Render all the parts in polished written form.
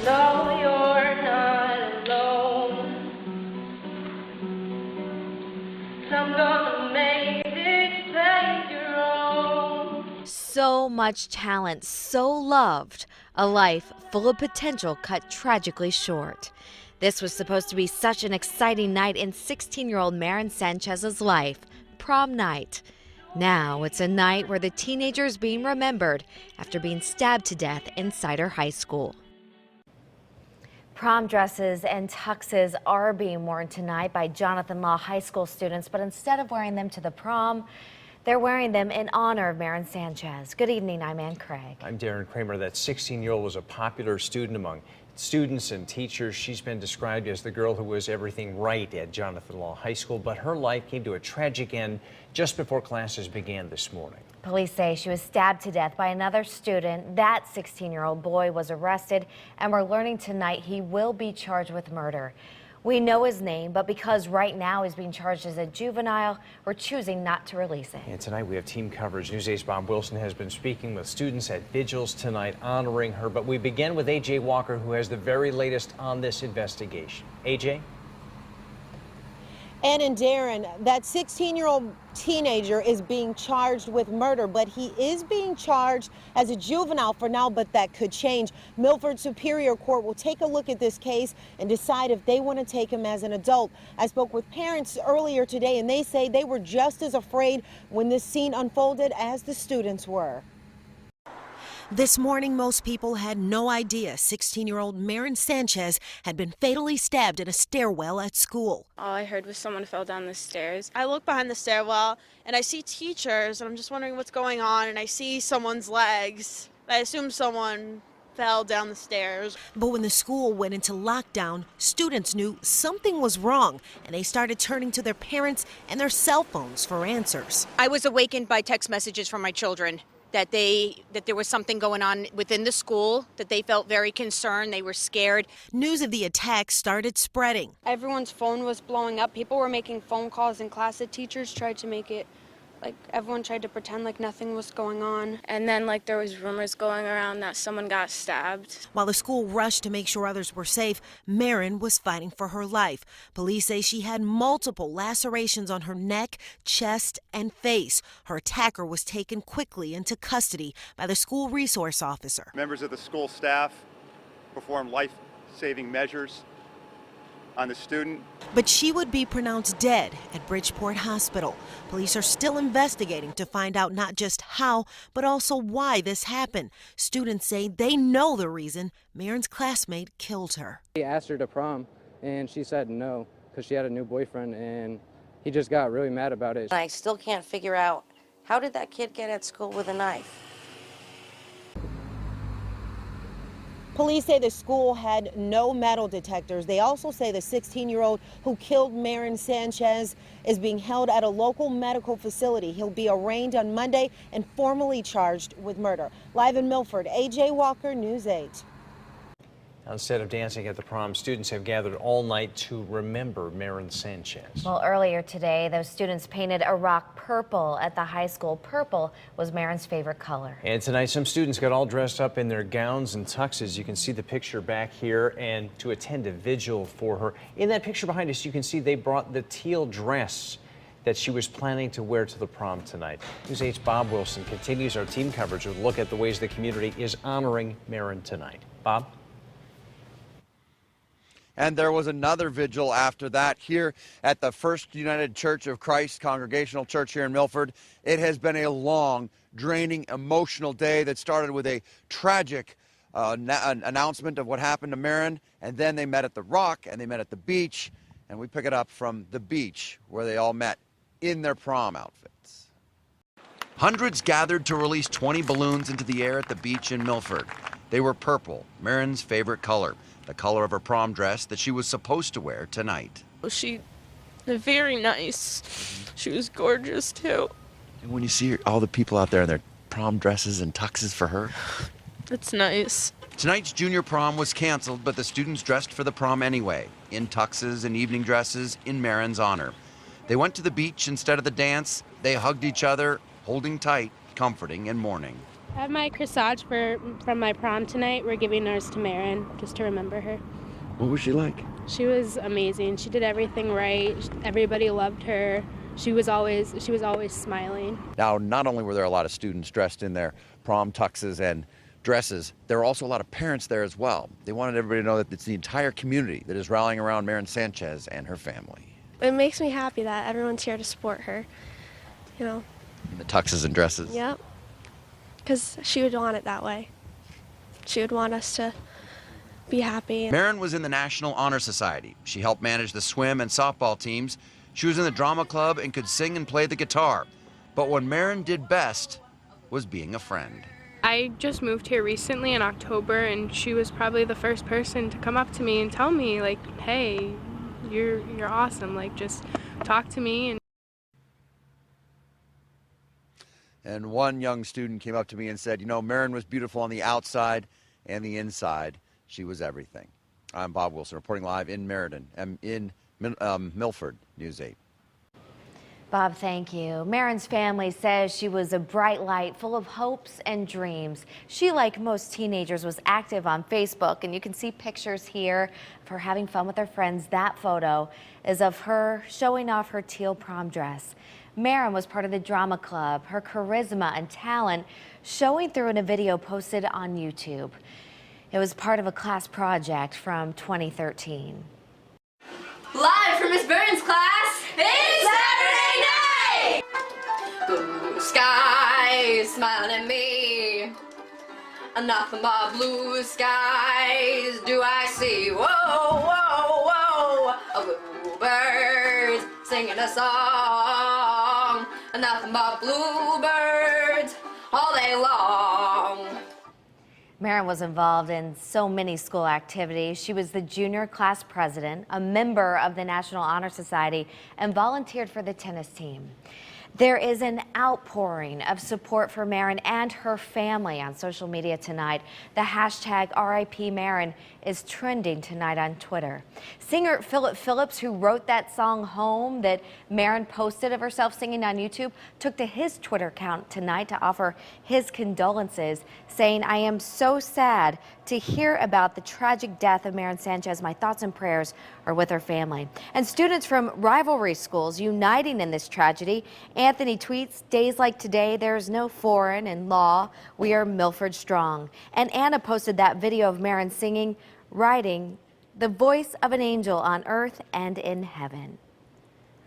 No, you're not alone. I'm gonna make this place your own. So much talent, so loved. A life full of potential cut tragically short. This was supposed to be such an exciting night in 16-year-old Maren Sanchez's life, prom night. Now it's a night where the teenager is being remembered after being stabbed to death inside her high school. Prom dresses and tuxes are being worn tonight by Jonathan Law High School students, but instead of wearing them to the prom, they're wearing them in honor of Maren Sanchez. Good evening, I'm Ann Craig. I'm Darren Kramer. That 16-year-old was a popular student among students and teachers. She's been described as the girl who was everything right at Jonathan Law High School, but her life came to a tragic end just before classes began this morning. Police say she was stabbed to death by another student. That 16-year-old boy was arrested, and we're learning tonight he will be charged with murder. We know his name, but because right now he's being charged as a juvenile, we're choosing not to release it. And tonight we have team coverage. News 8's Bob Wilson has been speaking with students at Vigils tonight, honoring her. But we begin with AJ Walker, who has the very latest on this investigation. AJ? Ann and Darren, that 16-year-old teenager is being charged with murder, but he is being charged as a juvenile for now, but that could change. Milford Superior Court will take a look at this case and decide if they want to take him as an adult. I spoke with parents earlier today, and they say they were just as afraid when this scene unfolded as the students were. This morning, most people had no idea 16-year-old Maren Sanchez had been fatally stabbed in a stairwell at school. All I heard was someone fell down the stairs. I look behind the stairwell and I see teachers, and I'm just wondering what's going on, and I see someone's legs. I assume someone fell down the stairs. But when the school went into lockdown, students knew something was wrong, and they started turning to their parents and their cell phones for answers. I was awakened by text messages from my children that there was something going on within the school, that they felt very concerned, they were scared. News of the attack started spreading. Everyone's phone was blowing up. People were making phone calls in class. The teachers tried to make it like everyone tried to pretend like nothing was going on. And then like there was rumors going around that someone got stabbed. While the school rushed to make sure others were safe, Marin was fighting for her life. Police say she had multiple lacerations on her neck, chest, and face. Her attacker was taken quickly into custody by the school resource officer. Members of the school staff performed life-saving measures on the student. But she would be pronounced dead at Bridgeport Hospital. Police are still investigating to find out not just how, but also why this happened. Students say they know the reason Marin's classmate killed her. He asked her to prom, and she said no, because she had a new boyfriend, and he just got really mad about it. I still can't figure out, how did that kid get at school with a knife? Police say the school had no metal detectors. They also say the 16-year-old who killed Maren Sanchez is being held at a local medical facility. He'll be arraigned on Monday and formally charged with murder. Live in Milford, AJ Walker, News 8. Instead of dancing at the prom, students have gathered all night to remember Maren Sanchez. Well, earlier today, those students painted a rock purple at the high school. Purple was Maren's favorite color. And tonight, some students got all dressed up in their gowns and tuxes. You can see the picture back here, and to attend a vigil for her. In that picture behind us, you can see they brought the teal dress that she was planning to wear to the prom tonight. News 8's Bob Wilson continues our team coverage with a look at the ways the community is honoring Maren tonight. Bob? And there was another vigil after that here at the First United Church of Christ Congregational Church here in Milford. It has been a long, draining, emotional day that started with a tragic announcement of what happened to Maren, and then they met at the Rock and they met at the beach, and we pick it up from the beach where they all met in their prom outfits. Hundreds gathered to release 20 balloons into the air at the beach in Milford. They were purple, Maren's favorite color, the color of her prom dress that she was supposed to wear tonight. She was very nice. She was gorgeous too. And when you see all the people out there in their prom dresses and tuxes for her, it's nice. Tonight's junior prom was canceled, but the students dressed for the prom anyway, in tuxes and evening dresses in Maren's honor. They went to the beach instead of the dance. They hugged each other, holding tight, comforting and mourning. I have my corsage from my prom tonight. We're giving ours to Marin, just to remember her. What was she like? She was amazing. She did everything right. Everybody loved her. She was always smiling. Now, not only were there a lot of students dressed in their prom tuxes and dresses, there were also a lot of parents there as well. They wanted everybody to know that it's the entire community that is rallying around Maren Sanchez and her family. It makes me happy that everyone's here to support her, you know. In the tuxes and dresses. Yep. Because she would want it that way. She would want us to be happy. Maren was in the National Honor Society. She helped manage the swim and softball teams. She was in the drama club and could sing and play the guitar. But what Maren did best was being a friend. I just moved here recently in October, and she was probably the first person to come up to me and tell me, like, hey, you're awesome. Like, just talk to me. And one young student came up to me and said, you know, Maren was beautiful on the outside and the inside. She was everything. I'm Bob Wilson, reporting live in Meriden, in Milford, News 8. Bob, thank you. Marin's family says she was a bright light full of hopes and dreams. She, like most teenagers, was active on Facebook, and you can see pictures here of her having fun with her friends. That photo is of her showing off her teal prom dress. Maren was part of the drama club, her charisma and talent showing through in a video posted on YouTube. It was part of a class project from 2013. Live from Miss Burns' class, it's Saturday night! Blue skies smiling at me. Nothing but blue skies do I see. Whoa, whoa, whoa. Bluebirds singing a song. Nothing but bluebirds all day long. Maren was involved in so many school activities. She was the junior class president, a member of the National Honor Society, and volunteered for the tennis team. There is an outpouring of support for Maren and her family on social media tonight. The hashtag RIP Maren is trending tonight on Twitter. Singer Philip Phillips, who wrote that song Home that Maren posted of herself singing on YouTube, took to his Twitter account tonight to offer his condolences, saying, I am so sad to hear about the tragic death of Maren Sanchez. My thoughts and prayers are with her family. And students from rivalry schools uniting in this tragedy. Anthony tweets, days like today, there's no foreign in law. We are Milford strong. And Anna posted that video of Maren singing, writing, the voice of an angel on earth and in heaven.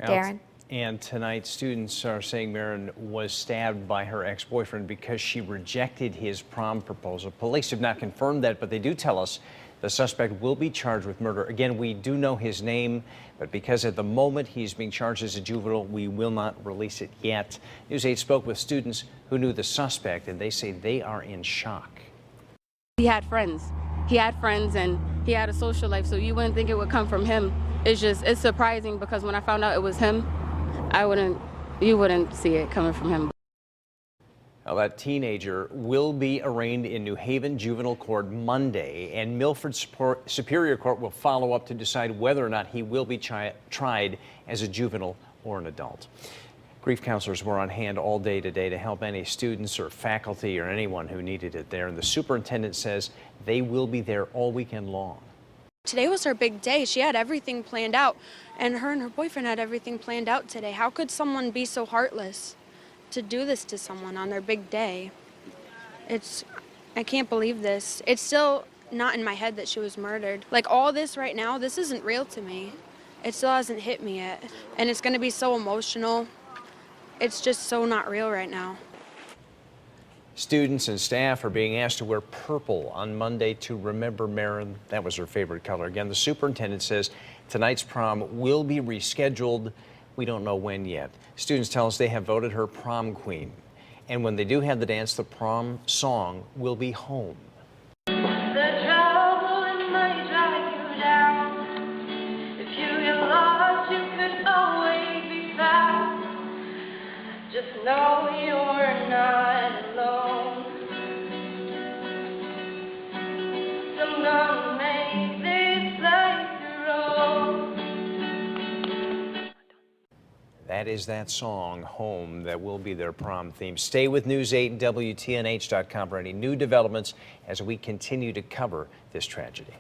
Darren? And tonight, students are saying Maren was stabbed by her ex-boyfriend because she rejected his prom proposal. Police have not confirmed that, but they do tell us the suspect will be charged with murder. Again, we do know his name, but because at the moment he's being charged as a juvenile, we will not release it yet. News 8 spoke with students who knew the suspect, and they say they are in shock. He had friends. He had friends, and he had a social life, so you wouldn't think it would come from him. It's surprising because when I found out it was him, you wouldn't see it coming from him. Now, that teenager will be arraigned in New Haven Juvenile Court Monday, and Milford Superior Court will follow up to decide whether or not he will be tried as a juvenile or an adult. Grief counselors were on hand all day today to help any students or faculty or anyone who needed it there, and the superintendent says they will be there all weekend long. Today was her big day. She had everything planned out, and her boyfriend had everything planned out today. How could someone be so heartless to do this to someone on their big day? I can't believe this. It's still not in my head that she was murdered. Like, all this right now, this isn't real to me. It still hasn't hit me yet, and it's going to be so emotional. It's just so not real right now. Students and staff are being asked to wear purple on Monday to remember Maren. That was her favorite color. Again, the superintendent says tonight's prom will be rescheduled. We don't know when yet. Students tell us they have voted her prom queen. And when they do have the dance, the prom song will be Home. The trouble it might drag you down. If you get lost, you could always be found. Just know you're not alone. I'm gonna make this place your own. that is that song, Home, that will be their prom theme. Stay with News 8 and WTNH.com for any new developments as we continue to cover this tragedy.